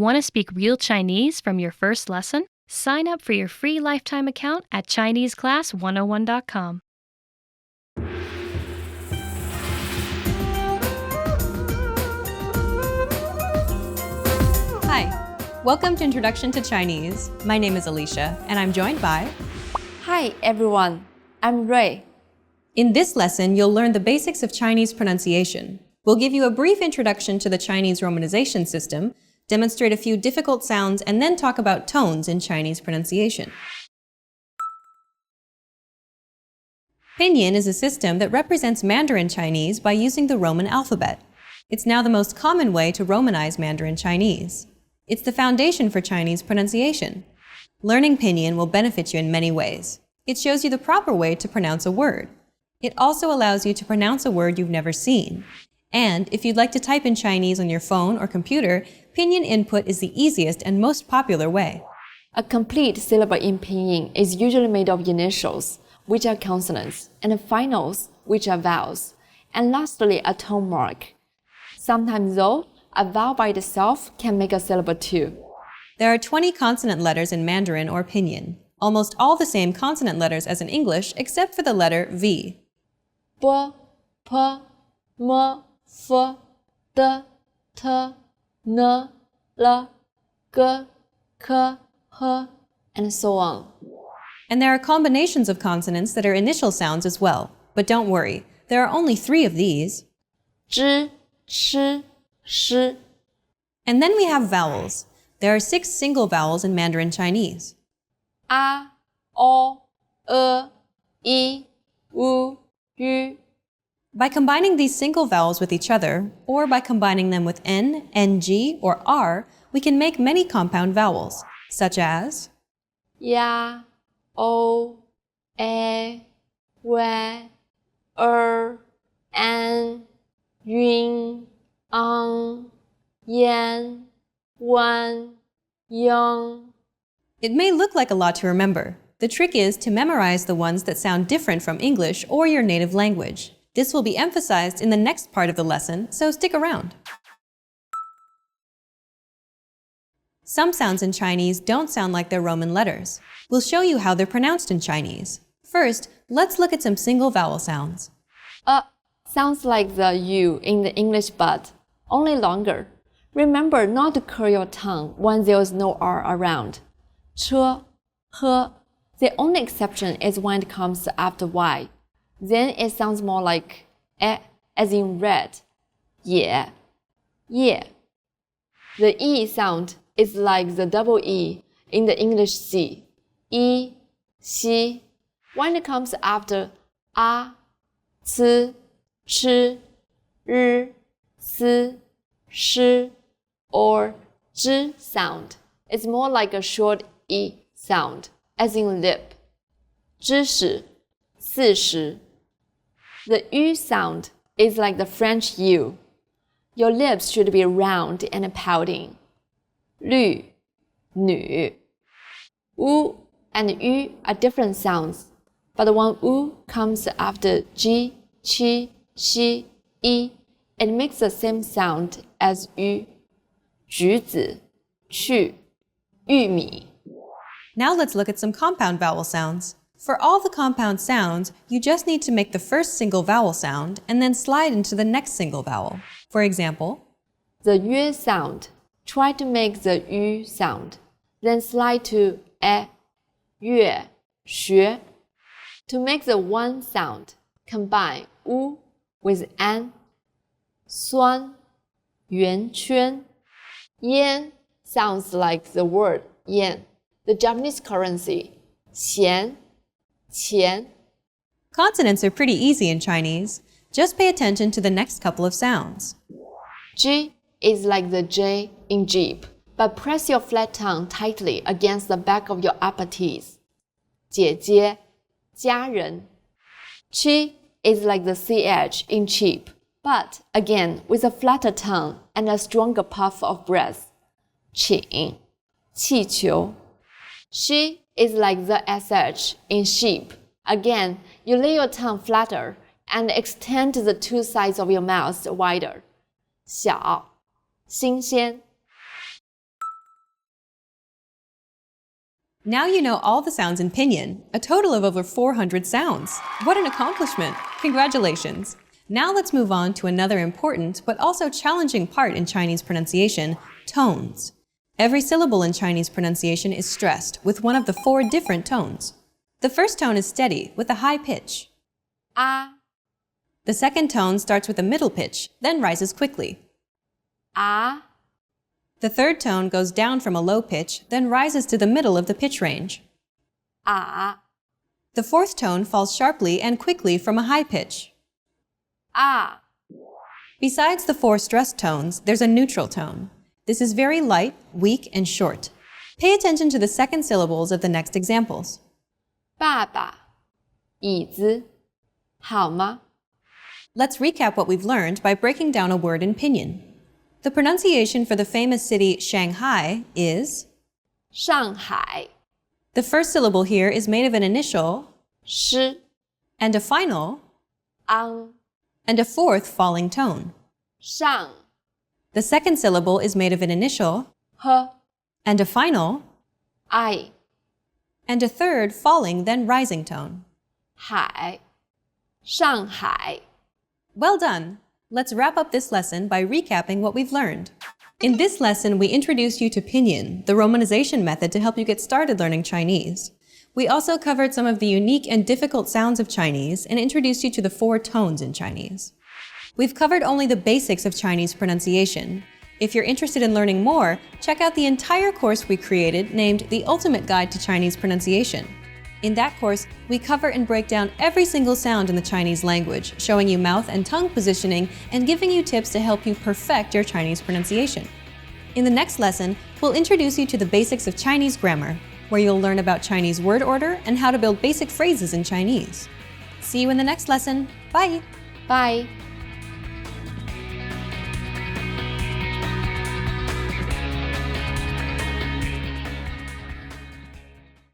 Want to speak real Chinese from your first lesson? Sign up for your free lifetime account at ChineseClass101.com. Hi, welcome to Introduction to Chinese. My name is Alicia, and I'm joined by... Hi everyone, I'm Ray. In this lesson, you'll learn the basics of Chinese pronunciation. We'll give you a brief introduction to the Chinese romanization system, demonstrate a few difficult sounds, and then talk about tones in Chinese pronunciation. Pinyin is a system that represents Mandarin Chinese by using the Roman alphabet. It's now the most common way to Romanize Mandarin Chinese. It's the foundation for Chinese pronunciation. Learning Pinyin will benefit you in many ways. It shows you the proper way to pronounce a word. It also allows you to pronounce a word you've never seen. And if you'd like to type in Chinese on your phone or computer, Pinyin input is the easiest and most popular way. A complete syllable in pinyin is usually made of initials, which are consonants, and finals, which are vowels, and lastly a tone mark. Sometimes though, a vowel by itself can make a syllable too. There are 20 consonant letters in Mandarin or Pinyin, almost all the same consonant letters as in English except for the letter V. B, P, M, F, D, T, N, L, G, K, H, and so on. And there are combinations of consonants that are initial sounds as well. But don't worry, there are only 3 of these. Zh, sh, sh. And then we have vowels. There are 6 single vowels in Mandarin Chinese. A, O, E, I, U, U. By combining these single vowels with each other, or by combining them with N, NG, or R, we can make many compound vowels, such as Ya, O, A, Y, An, Yun, Ang, Yan, Wan, Yang. It may look like a lot to remember. The trick is to memorize the ones that sound different from English or your native language. This will be emphasized in the next part of the lesson, so stick around. Some sounds in Chinese don't sound like their Roman letters. We'll show you how they're pronounced in Chinese. First, let's look at some single vowel sounds. Sounds like the U in the English but only longer. Remember not to curl your tongue when there's no R around. Ch, H. The only exception is when it comes after Y. Then it sounds more like E, as in red. Yeah. The E sound is like the double E in the English C. I, Xi. When it comes after A, C, Ch, R, S, Sh, or Zh sound, it's more like a short E sound, as in lip. 知识, 40. The U sound is like the French U. Your lips should be round and pouting. 绿, 女. U and U are different sounds, but when U comes after G, Qi, Xi, I, it makes the same sound as U. 橘子, 去, 玉米. Now let's look at some compound vowel sounds. For all the compound sounds, you just need to make the first single vowel sound and then slide into the next single vowel. For example, the yue sound. Try to make the yu sound, then slide to e, yue, xue. To make the one sound, combine u with an. 酸, 圆圈. Yen sounds like the word yen, the Japanese currency. 咸, 钱. Consonants are pretty easy in Chinese. Just pay attention to the next couple of sounds. G is like the J in Jeep, but press your flat tongue tightly against the back of your upper teeth. 姐姐, 家人. Chi is like the CH in cheap, but again with a flatter tongue and a stronger puff of breath. 请, 气球. She is like the SH in sheep. Again, you lay your tongue flatter and extend the two sides of your mouth wider. 小, 新鲜. Now you know all the sounds in pinyin, a total of over 400 sounds. What an accomplishment! Congratulations! Now let's move on to another important but also challenging part in Chinese pronunciation, tones. Every syllable in Chinese pronunciation is stressed with one of the 4 different tones. The first tone is steady with a high pitch. A, The second tone starts with a middle pitch, then rises quickly. A, The third tone goes down from a low pitch, then rises to the middle of the pitch range. A, The fourth tone falls sharply and quickly from a high pitch. A. Besides the 4 stressed tones, there's a neutral tone. This is very light, weak, and short. Pay attention to the second syllables of the next examples. 爸爸，椅子，好吗？ Let's recap what we've learned by breaking down a word in pinyin. The pronunciation for the famous city Shanghai is 上海， the first syllable here is made of an initial 诗， and a final 昂， and a fourth falling tone. 上， The second syllable is made of an initial 呵， and a final 爱， and a third falling then rising tone. 海，上海。 Well done! Let's wrap up this lesson by recapping what we've learned. In this lesson, we introduced you to pinyin, the romanization method to help you get started learning Chinese. We also covered some of the unique and difficult sounds of Chinese and introduced you to the 4 tones in Chinese. We've covered only the basics of Chinese pronunciation. If you're interested in learning more, check out the entire course we created named The Ultimate Guide to Chinese Pronunciation. In that course, we cover and break down every single sound in the Chinese language, showing you mouth and tongue positioning and giving you tips to help you perfect your Chinese pronunciation. In the next lesson, we'll introduce you to the basics of Chinese grammar, where you'll learn about Chinese word order and how to build basic phrases in Chinese. See you in the next lesson. Bye! Bye.